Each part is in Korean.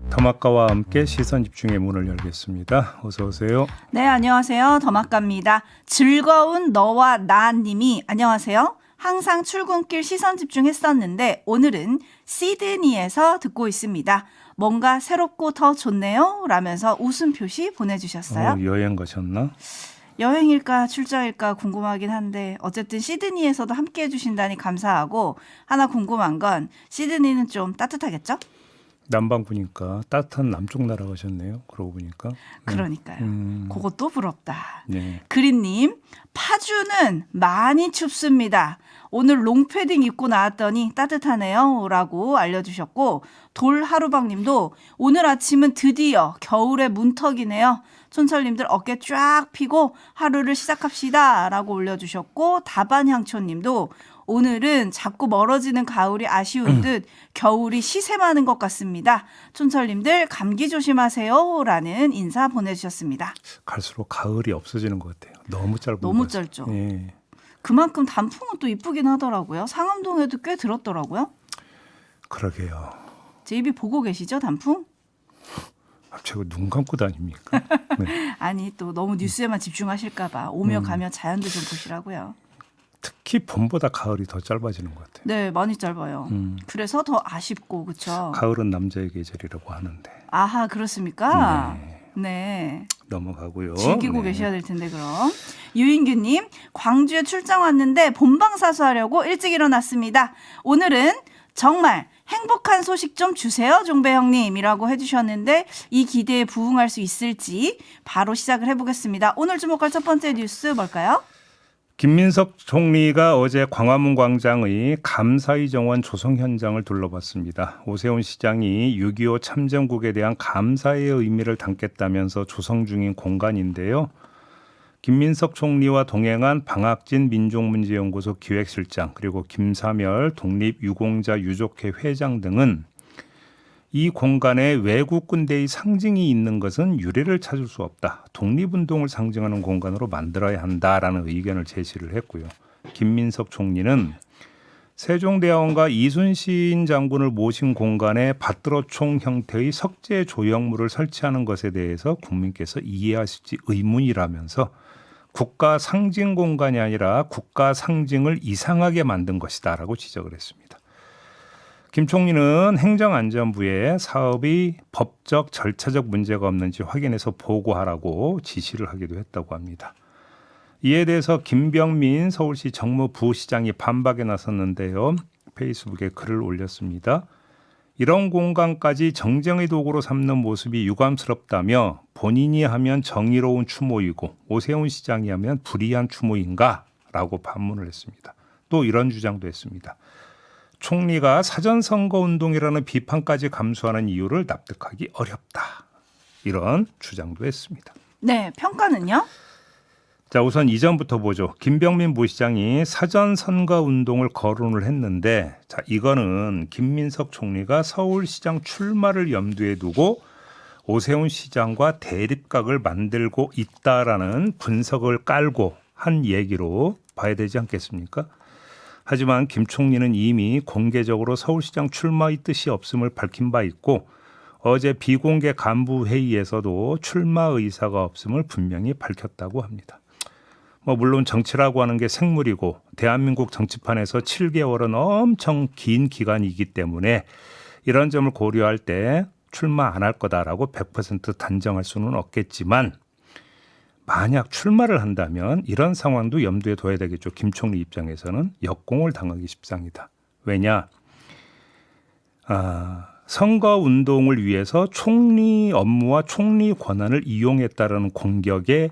더마카와 함께 시선집중의 문을 열겠습니다. 어서 오세요. 네, 안녕하세요. 더마카입니다. 즐거운 너와 나 님이 안녕하세요. 항상 출근길 시선집중했었는데 오늘은 시드니에서 듣고 있습니다. 뭔가 새롭고 더 좋네요. 라면서 웃음 표시 보내주셨어요. 여행 가셨나? 여행일까 출장일까 궁금하긴 한데 어쨌든 시드니에서도 함께 해주신다니 감사하고 하나 궁금한 건 시드니는 좀 따뜻하겠죠? 남반구니까 따뜻한 남쪽 나라 가셨네요. 그러고 보니까. 그러니까요. 그것도 부럽다. 네. 그린님, 파주는 많이 춥습니다. 오늘 롱패딩 입고 나왔더니 따뜻하네요. 라고 알려주셨고, 돌하루방님도 오늘 아침은 드디어 겨울의 문턱이네요. 촌철님들 어깨 쫙 펴고 하루를 시작합시다. 라고 올려주셨고, 다반향초님도 오늘은 자꾸 멀어지는 가을이 아쉬운 듯 겨울이 시샘하는 것 같습니다. 촌철님들 감기 조심하세요. 라는 인사 보내주셨습니다. 갈수록 가을이 없어지는 것 같아요. 너무 짧은 너무 것 같아요. 짧죠. 예. 그만큼 단풍은 또 이쁘긴 하더라고요. 상암동에도 꽤 들었더라고요. 그러게요. 제 입이 보고 계시죠, 단풍? 제가 눈 감고 다닙니까? 네. 아니 또 너무 뉴스에만 집중하실까 봐 오며 가며 자연도 좀 보시라고요. 특히 봄보다 가을이 더 짧아지는 것 같아요. 네, 많이 짧아요. 그래서 더 아쉽고 그렇죠. 가을은 남자의 계절이라고 하는데. 아하, 그렇습니까? 네. 네. 넘어가고요. 즐기고 네. 계셔야 될 텐데 그럼. 유인규님, 광주에 출장 왔는데 본방사수하려고 일찍 일어났습니다. 오늘은 정말 행복한 소식 좀 주세요, 종배 형님이라고 해주셨는데 이 기대에 부응할 수 있을지 바로 시작을 해보겠습니다. 오늘 주목할 첫 번째 뉴스 뭘까요? 김민석 총리가 어제 광화문 광장의 감사의 정원 조성 현장을 둘러봤습니다. 오세훈 시장이 6.25 참전국에 대한 감사의 의미를 담겠다면서 조성 중인 공간인데요. 김민석 총리와 동행한 방학진 민족문제연구소 기획실장 그리고 김사멸 독립유공자 유족회 회장 등은 이 공간에 외국 군대의 상징이 있는 것은 유례를 찾을 수 없다. 독립운동을 상징하는 공간으로 만들어야 한다라는 의견을 제시를 했고요. 김민석 총리는 세종대왕과 이순신 장군을 모신 공간에 받들어총 형태의 석재 조형물을 설치하는 것에 대해서 국민께서 이해하실지 의문이라면서 국가 상징 공간이 아니라 국가 상징을 이상하게 만든 것이다라고 지적을 했습니다. 김 총리는 행정안전부에 사업이 법적 절차적 문제가 없는지 확인해서 보고하라고 지시를 하기도 했다고 합니다. 이에 대해서 김병민 서울시 정무부시장이 반박에 나섰는데요. 페이스북에 글을 올렸습니다. 이런 공간까지 정쟁의 도구로 삼는 모습이 유감스럽다며 본인이 하면 정의로운 추모이고 오세훈 시장이 하면 불의한 추모인가? 라고 반문을 했습니다. 또 이런 주장도 했습니다. 총리가 사전선거운동이라는 비판까지 감수하는 이유를 납득하기 어렵다. 이런 주장도 했습니다. 네, 평가는요? 자, 우선 이전부터 보죠. 김병민 부시장이 사전선거운동을 거론을 했는데 자, 이거는 김민석 총리가 서울시장 출마를 염두에 두고 오세훈 시장과 대립각을 만들고 있다라는 분석을 깔고 한 얘기로 봐야 되지 않겠습니까? 하지만 김 총리는 이미 공개적으로 서울시장 출마의 뜻이 없음을 밝힌 바 있고 어제 비공개 간부 회의에서도 출마 의사가 없음을 분명히 밝혔다고 합니다. 물론 정치라고 하는 게 생물이고 대한민국 정치판에서 7개월은 엄청 긴 기간이기 때문에 이런 점을 고려할 때 출마 안 할 거다라고 100% 단정할 수는 없겠지만 만약 출마를 한다면 이런 상황도 염두에 둬야 되겠죠. 김 총리 입장에서는 역공을 당하기 십상이다. 왜냐? 선거운동을 위해서 총리 업무와 총리 권한을 이용했다라는 공격에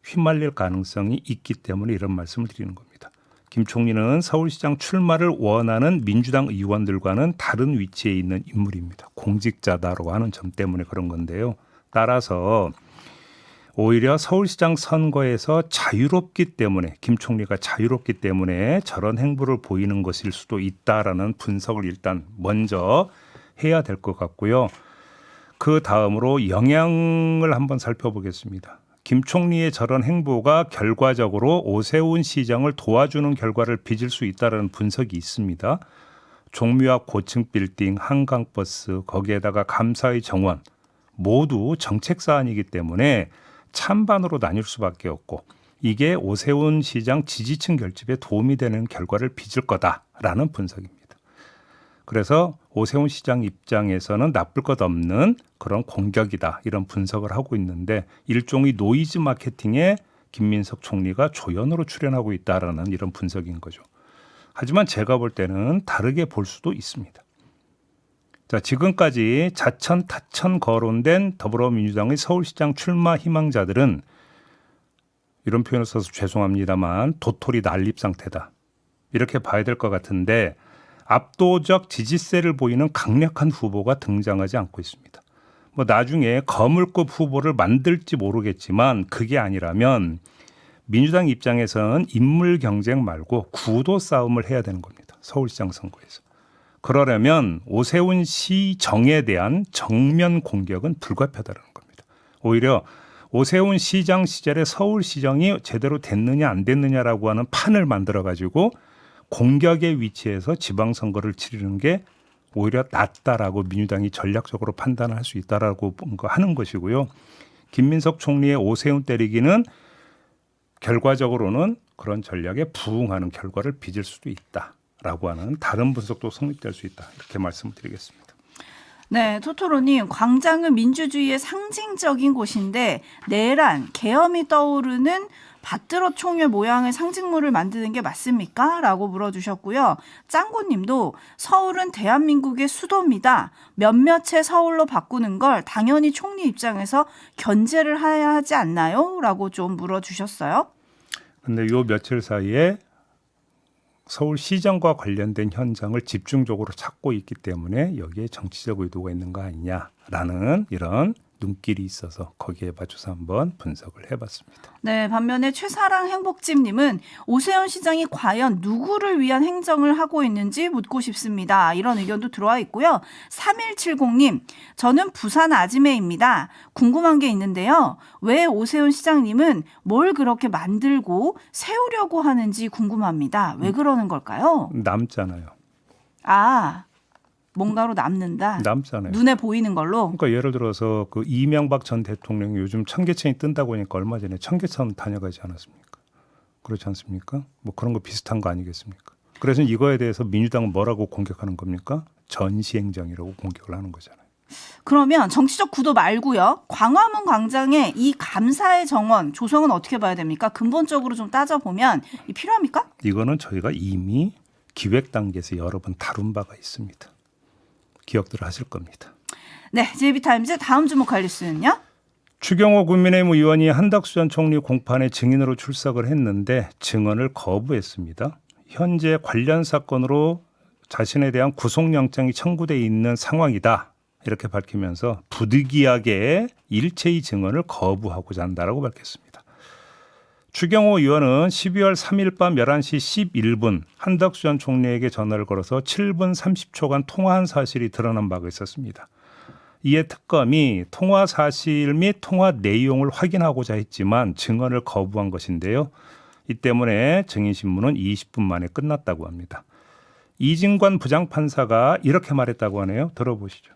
휘말릴 가능성이 있기 때문에 이런 말씀을 드리는 겁니다. 김 총리는 서울시장 출마를 원하는 민주당 의원들과는 다른 위치에 있는 인물입니다. 공직자다라고 하는 점 때문에 그런 건데요. 따라서 오히려 서울시장 선거에서 자유롭기 때문에 김 총리가 자유롭기 때문에 저런 행보를 보이는 것일 수도 있다라는 분석을 일단 먼저 해야 될 것 같고요. 그 다음으로 영향을 한번 살펴보겠습니다. 김 총리의 저런 행보가 결과적으로 오세훈 시장을 도와주는 결과를 빚을 수 있다는 분석이 있습니다. 종묘 고층 빌딩, 한강버스, 거기에다가 감사의 정원 모두 정책 사안이기 때문에 찬반으로 나뉠 수밖에 없고 이게 오세훈 시장 지지층 결집에 도움이 되는 결과를 빚을 거다라는 분석입니다. 그래서 오세훈 시장 입장에서는 나쁠 것 없는 그런 공격이다 이런 분석을 하고 있는데 일종의 노이즈 마케팅에 김민석 총리가 조연으로 출연하고 있다라는 이런 분석인 거죠. 하지만 제가 볼 때는 다르게 볼 수도 있습니다. 자, 지금까지 자천 타천 거론된 더불어민주당의 서울시장 출마 희망자들은 이런 표현을 써서 죄송합니다만 도토리 난립 상태다. 이렇게 봐야 될 것 같은데 압도적 지지세를 보이는 강력한 후보가 등장하지 않고 있습니다. 뭐 나중에 거물급 후보를 만들지 모르겠지만 그게 아니라면 민주당 입장에서는 인물 경쟁 말고 구도 싸움을 해야 되는 겁니다. 서울시장 선거에서. 그러려면 오세훈 시정에 대한 정면 공격은 불가피하다는 겁니다. 오히려 오세훈 시장 시절에 서울시정이 제대로 됐느냐 안 됐느냐라고 하는 판을 만들어가지고 공격의 위치에서 지방선거를 치르는 게 오히려 낫다라고 민주당이 전략적으로 판단할 수 있다라고 하는 것이고요. 김민석 총리의 오세훈 때리기는 결과적으로는 그런 전략에 부응하는 결과를 빚을 수도 있다라고 하는 다른 분석도 성립될 수 있다. 이렇게 말씀을 드리겠습니다. 네, 토토로님, 광장은 민주주의의 상징적인 곳인데 내란, 계엄이 떠오르는 밭들어 총회 모양의 상징물을 만드는 게 맞습니까? 라고 물어주셨고요. 짱구님도 서울은 대한민국의 수도입니다. 몇몇의 서울로 바꾸는 걸 당연히 총리 입장에서 견제를 해야 하지 않나요? 라고 좀 물어주셨어요. 근데 요 며칠 사이에 서울시정과 관련된 현장을 집중적으로 찾고 있기 때문에 여기에 정치적 의도가 있는 거 아니냐라는 이런 눈길이 있어서 거기에 맞춰서 한번 분석을 해봤습니다. 네, 반면에 최사랑 행복집님은 오세훈 시장이 과연 누구를 위한 행정을 하고 있는지 묻고 싶습니다. 이런 의견도 들어와 있고요. 3170님, 저는 부산 아지매입니다. 궁금한 게 있는데요. 왜 오세훈 시장님은 뭘 그렇게 만들고 세우려고 하는지 궁금합니다. 왜 그러는 걸까요? 남잖아요. 아, 뭔가로 남는다. 남잖아요. 눈에 보이는 걸로. 그러니까 예를 들어서 그 이명박 전 대통령이 요즘 청계천이 뜬다고 하니까 얼마 전에 청계천 다녀가지 않았습니까? 그렇지 않습니까? 뭐 그런 거 비슷한 거 아니겠습니까? 그래서 이거에 대해서 민주당은 뭐라고 공격하는 겁니까? 전시행정이라고 공격을 하는 거잖아요. 그러면 정치적 구도 말고요. 광화문 광장에 이 감사의 정원 조성은 어떻게 봐야 됩니까? 근본적으로 좀 따져보면 필요합니까? 이거는 저희가 이미 기획 단계에서 여러 번 다룬 바가 있습니다. 기억들 하실 겁니다. 네, JB타임즈 다음 주목할 뉴스는요. 추경호 국민의힘 의원이 한덕수 전 총리 공판에 증인으로 출석을 했는데 증언을 거부했습니다. 현재 관련 사건으로 자신에 대한 구속영장이 청구돼 있는 상황이다. 이렇게 밝히면서 부득이하게 일체의 증언을 거부하고자 한다라고 밝혔습니다. 추경호 의원은 12월 3일 밤 11시 11분 한덕수 전 총리에게 전화를 걸어서 7분 30초간 통화한 사실이 드러난 바가 있었습니다. 이에 특검이 통화 사실 및 통화 내용을 확인하고자 했지만 증언을 거부한 것인데요. 이 때문에 증인신문은 20분 만에 끝났다고 합니다. 이진관 부장판사가 이렇게 말했다고 하네요. 들어보시죠.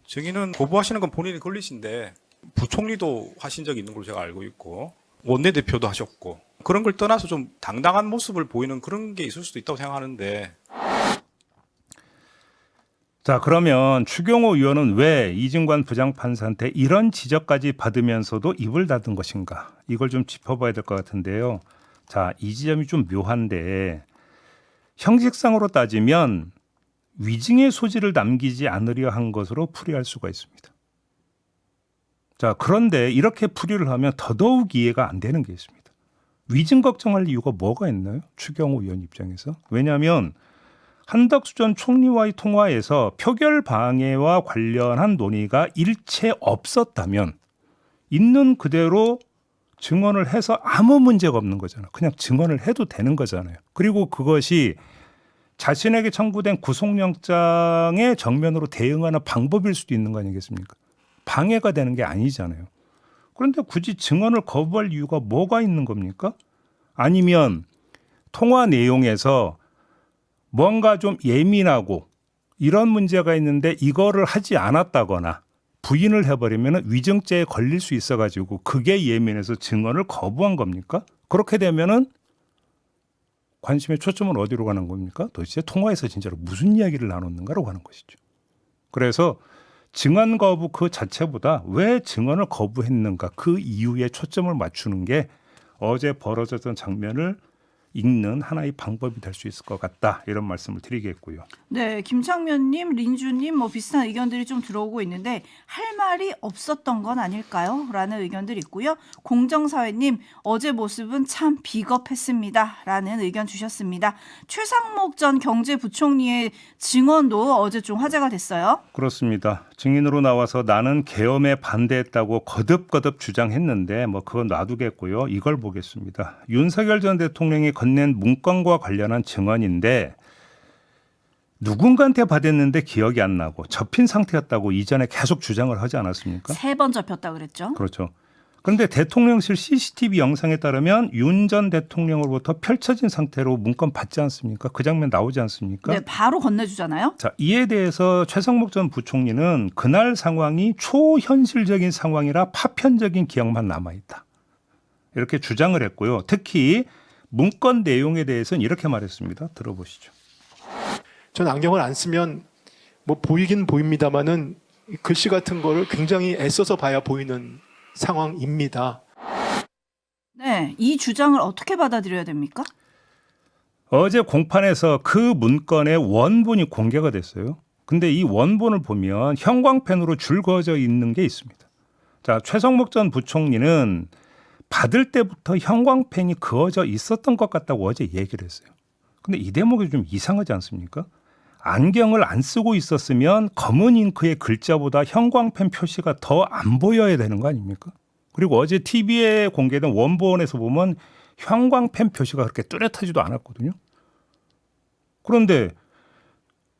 증인은 거부하시는 건 본인이 권리신데 부총리도 하신 적이 있는 걸로 제가 알고 있고 원내대표도 하셨고 그런 걸 떠나서 좀 당당한 모습을 보이는 그런 게 있을 수도 있다고 생각하는데. 자, 그러면 추경호 의원은 왜 이진관 부장판사한테 이런 지적까지 받으면서도 입을 닫은 것인가? 이걸 좀 짚어봐야 될 것 같은데요. 자, 이 지점이 좀 묘한데 형식상으로 따지면 위증의 소지를 남기지 않으려 한 것으로 풀이할 수가 있습니다. 자, 그런데 이렇게 풀이를 하면 더더욱 이해가 안 되는 게 있습니다. 위증 걱정할 이유가 뭐가 있나요? 추경호 의원 입장에서. 왜냐하면 한덕수 전 총리와의 통화에서 표결 방해와 관련한 논의가 일체 없었다면 있는 그대로 증언을 해서 아무 문제가 없는 거잖아요. 그냥 증언을 해도 되는 거잖아요. 그리고 그것이 자신에게 청구된 구속영장의 정면으로 대응하는 방법일 수도 있는 거 아니겠습니까? 방해가 되는 게 아니잖아요. 그런데 굳이 증언을 거부할 이유가 뭐가 있는 겁니까? 아니면 통화 내용에서 뭔가 좀 예민하고 이런 문제가 있는데 이거를 하지 않았다거나 부인을 해버리면 위증죄에 걸릴 수 있어가지고 그게 예민해서 증언을 거부한 겁니까? 그렇게 되면은 관심의 초점은 어디로 가는 겁니까? 도대체 통화에서 진짜로 무슨 이야기를 나눴는가로 가는 것이죠. 그래서 증언 거부 그 자체보다 왜 증언을 거부했는가 그 이유에 초점을 맞추는 게 어제 벌어졌던 장면을 읽는 하나의 방법이 될 수 있을 것 같다. 이런 말씀을 드리겠고요. 네, 김창면님, 린주님 뭐 비슷한 의견들이 좀 들어오고 있는데 할 말이 없었던 건 아닐까요? 라는 의견들이 있고요. 공정사회님, 어제 모습은 참 비겁했습니다. 라는 의견 주셨습니다. 최상목 전 경제부총리의 증언도 어제 좀 화제가 됐어요. 그렇습니다. 증인으로 나와서 나는 계엄에 반대했다고 거듭거듭 주장했는데 뭐 그건 놔두겠고요. 이걸 보겠습니다. 윤석열 전 대통령이 건넨 문건과 관련한 증언인데 누군가한테 받았는데 기억이 안 나고 접힌 상태였다고 이전에 계속 주장을 하지 않았습니까? 3번 접혔다 그랬죠. 그렇죠. 그런데 대통령실 CCTV 영상에 따르면 윤 전 대통령으로부터 펼쳐진 상태로 문건 받지 않습니까? 그 장면 나오지 않습니까? 네, 바로 건네주잖아요. 자, 이에 대해서 최상목 전 부총리는 그날 상황이 초현실적인 상황이라 파편적인 기억만 남아있다. 이렇게 주장을 했고요. 특히 문건 내용에 대해서는 이렇게 말했습니다. 들어보시죠. 전 안경을 안 쓰면 뭐 보이긴 보입니다만은 글씨 같은 거를 굉장히 애써서 봐야 보이는 상황입니다. 네, 이 주장을 어떻게 받아들여야 됩니까? 어제 공판에서 그 문건의 원본이 공개가 됐어요. 근데 이 원본을 보면 형광펜으로 줄 그어져 있는 게 있습니다. 자, 최성목 전 부총리는 받을 때부터 형광펜이 그어져 있었던 것 같다고 어제 얘기를 했어요. 근데 이 대목이 좀 이상하지 않습니까? 안경을 안 쓰고 있었으면 검은 잉크의 글자보다 형광펜 표시가 더 안 보여야 되는 거 아닙니까? 그리고 어제 TV에 공개된 원본에서 보면 형광펜 표시가 그렇게 뚜렷하지도 않았거든요. 그런데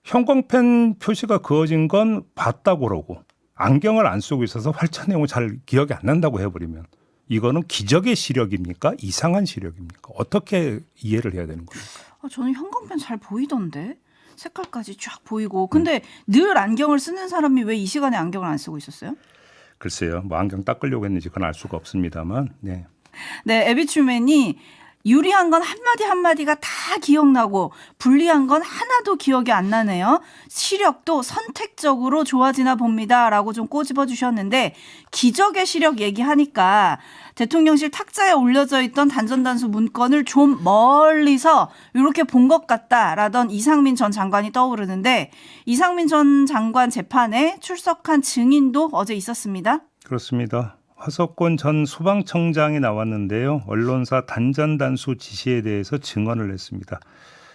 형광펜 표시가 그어진 건 봤다고 그러고 안경을 안 쓰고 있어서 활자 내용을 잘 기억이 안 난다고 해버리면 이거는 기적의 시력입니까? 이상한 시력입니까? 어떻게 이해를 해야 되는 겁니까? 저는 형광펜 잘 보이던데. 색깔까지 쫙 보이고. 근데 늘 안경을 쓰는 사람이 왜 이 시간에 안경을 안 쓰고 있었어요? 글쎄요. 뭐 안경 닦으려고 했는지 그건 알 수가 없습니다만. 네. 네, 에비추맨이 유리한 건 한마디 한마디가 다 기억나고 불리한 건 하나도 기억이 안 나네요. 시력도 선택적으로 좋아지나 봅니다. 라고 좀 꼬집어 주셨는데 기적의 시력 얘기하니까 대통령실 탁자에 올려져 있던 단전단수 문건을 좀 멀리서 이렇게 본 것 같다라던 이상민 전 장관이 떠오르는데 이상민 전 장관 재판에 출석한 증인도 어제 있었습니다. 그렇습니다. 화석권 전 소방청장이 나왔는데요. 언론사 단전단수 지시에 대해서 증언을 했습니다.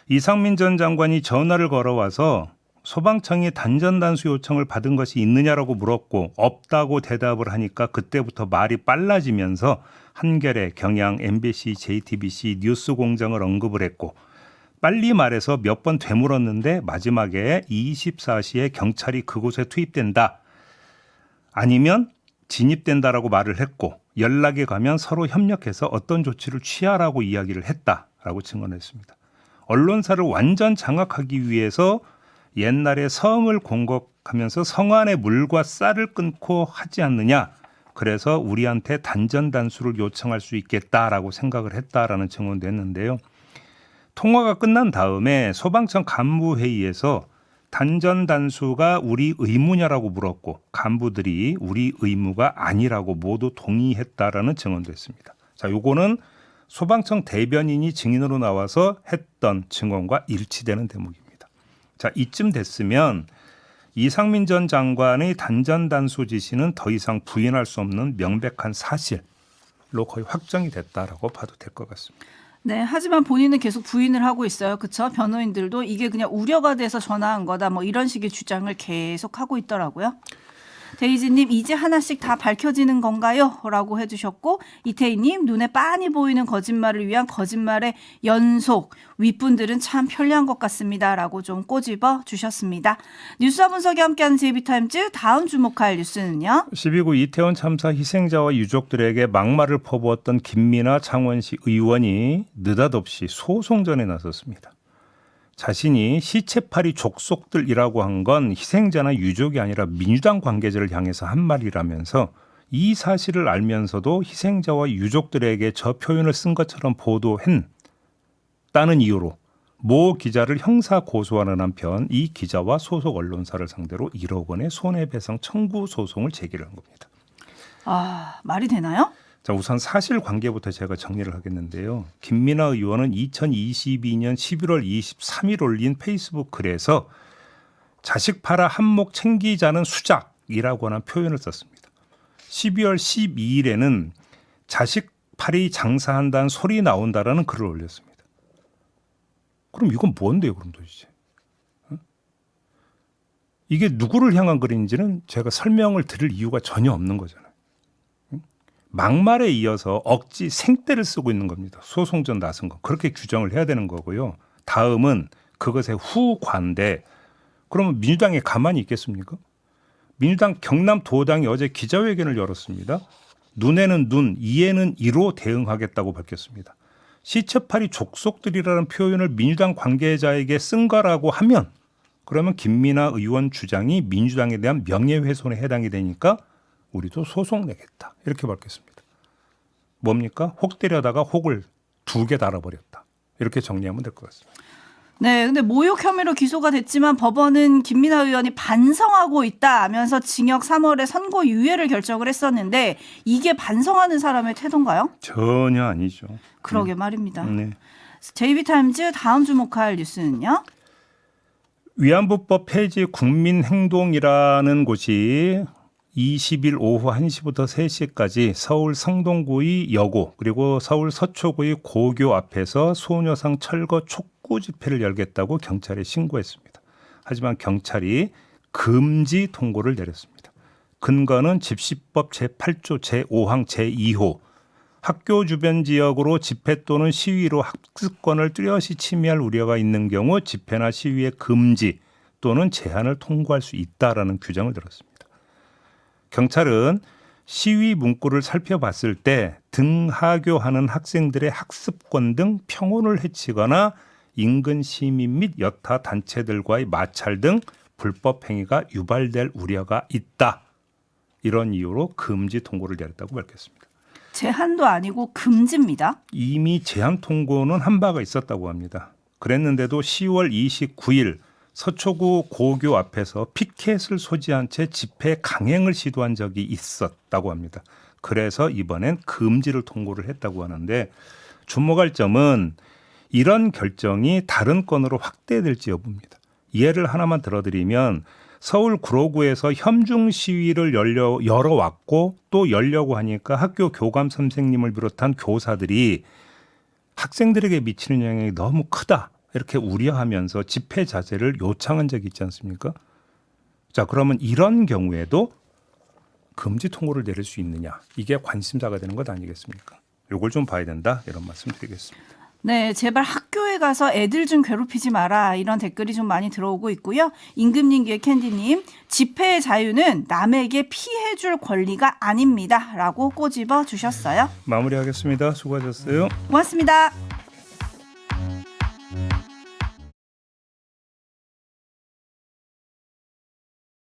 이상민 전 장관이 전화를 걸어와서 소방청이 단전단수 요청을 받은 것이 있느냐라고 물었고 없다고 대답을 하니까 그때부터 말이 빨라지면서 한겨레, 경향, MBC, JTBC, 뉴스공장을 언급을 했고 빨리 말해서 몇 번 되물었는데 마지막에 24시에 경찰이 그곳에 투입된다. 아니면 진입된다라고 말을 했고 연락이 가면 서로 협력해서 어떤 조치를 취하라고 이야기를 했다라고 증언했습니다. 언론사를 완전 장악하기 위해서 옛날에 성을 공격하면서 성 안에 물과 쌀을 끊고 하지 않느냐. 그래서 우리한테 단전단수를 요청할 수 있겠다라고 생각을 했다라는 증언도 했는데요. 통화가 끝난 다음에 소방청 간부회의에서 단전단수가 우리 의무냐라고 물었고 간부들이 우리 의무가 아니라고 모두 동의했다라는 증언도 했습니다. 자, 요거는 소방청 대변인이 증인으로 나와서 했던 증언과 일치되는 대목입니다. 자, 이쯤 됐으면 이상민 전 장관의 단전단수 지시는 더 이상 부인할 수 없는 명백한 사실로 거의 확정이 됐다라고 봐도 될 것 같습니다. 네, 하지만 본인은 계속 부인을 하고 있어요. 그렇죠? 변호인들도 이게 그냥 우려가 돼서 전화한 거다. 뭐 이런 식의 주장을 계속 하고 있더라고요. 데이지님 이제 하나씩 다 밝혀지는 건가요? 라고 해주셨고 이태희님 눈에 빤히 보이는 거짓말을 위한 거짓말의 연속 윗분들은 참 편리한 것 같습니다. 라고 좀 꼬집어 주셨습니다. 뉴스와 분석이 함께하는 JB타임즈 다음 주목할 뉴스는요. 12구 이태원 참사 희생자와 유족들에게 막말을 퍼부었던 김민아 창원시 의원이 느닷없이 소송전에 나섰습니다. 자신이 시체팔이 족속들이라고 한 건 희생자나 유족이 아니라 민주당 관계자를 향해서 한 말이라면서 이 사실을 알면서도 희생자와 유족들에게 저 표현을 쓴 것처럼 보도했다는 이유로 모 기자를 형사 고소하는 한편 이 기자와 소속 언론사를 상대로 1억 원의 손해배상 청구 소송을 제기를 한 겁니다. 아, 말이 되나요? 자, 우선 사실관계부터 제가 정리를 하겠는데요. 김민하 의원은 2022년 11월 23일 올린 페이스북 글에서 자식 팔아 한몫 챙기자는 수작이라고 하는 표현을 썼습니다. 12월 12일에는 자식 팔이 장사한다는 소리 나온다라는 글을 올렸습니다. 그럼 이건 뭔데요, 그럼 도대체? 이게 누구를 향한 글인지는 제가 설명을 드릴 이유가 전혀 없는 거잖아요. 막말에 이어서 억지 생떼를 쓰고 있는 겁니다. 소송전 나선 거. 그렇게 규정을 해야 되는 거고요. 다음은 그것의 후과인데 그러면 민주당이 가만히 있겠습니까? 민주당 경남도당이 어제 기자회견을 열었습니다. 눈에는 눈, 이에는 이로 대응하겠다고 밝혔습니다. 시체팔이 족속들이라는 표현을 민주당 관계자에게 쓴 거라고 하면 그러면 김민하 의원 주장이 민주당에 대한 명예훼손에 해당이 되니까 우리도 소송 내겠다. 이렇게 밝혔습니다. 뭡니까? 혹 때려다가 혹을 2개 달아버렸다. 이렇게 정리하면 될 것 같습니다. 네, 근데 모욕 혐의로 기소가 됐지만 법원은 김민하 의원이 반성하고 있다 하면서 징역 3월에 선고유예를 결정을 했었는데 이게 반성하는 사람의 태도인가요? 전혀 아니죠. 그러게 말입니다. 네. JB타임즈 다음 주목할 뉴스는요? 위안부법 폐지 국민행동이라는 곳이 20일 오후 1시부터 3시까지 서울 성동구의 여고 그리고 서울 서초구의 고교 앞에서 소녀상 철거 촉구 집회를 열겠다고 경찰에 신고했습니다. 하지만 경찰이 금지 통고를 내렸습니다. 근거는 집시법 제8조 제5항 제2호 학교 주변 지역으로 집회 또는 시위로 학습권을 뚜렷이 침해할 우려가 있는 경우 집회나 시위의 금지 또는 제한을 통고할 수 있다라는 규정을 들었습니다. 경찰은 시위 문구를 살펴봤을 때 등하교하는 학생들의 학습권 등 평온을 해치거나 인근 시민 및 여타 단체들과의 마찰 등 불법 행위가 유발될 우려가 있다. 이런 이유로 금지 통고를 내렸다고 밝혔습니다. 제한도 아니고 금지입니다. 이미 제한 통고는 한 바가 있었다고 합니다. 그랬는데도 10월 29일 서초구 고교 앞에서 피켓을 소지한 채 집회 강행을 시도한 적이 있었다고 합니다. 그래서 이번엔 금지를 통고를 했다고 하는데 주목할 점은 이런 결정이 다른 건으로 확대될지 여부입니다. 예를 하나만 들어드리면 서울 구로구에서 현중 시위를 열어왔고 또 열려고 하니까 학교 교감 선생님을 비롯한 교사들이 학생들에게 미치는 영향이 너무 크다. 이렇게 우려하면서 집회 자제를 요청한 적이 있지 않습니까? 자, 그러면 이런 경우에도 금지 통고를 내릴 수 있느냐? 이게 관심사가 되는 것 아니겠습니까? 이걸 좀 봐야 된다. 이런 말씀 드리겠습니다. 네, 제발 학교에 가서 애들 좀 괴롭히지 마라 이런 댓글이 좀 많이 들어오고 있고요. 임금님기의 캔디님, 집회의 자유는 남에게 피해줄 권리가 아닙니다 라고 꼬집어 주셨어요. 마무리하겠습니다. 수고하셨어요. 고맙습니다.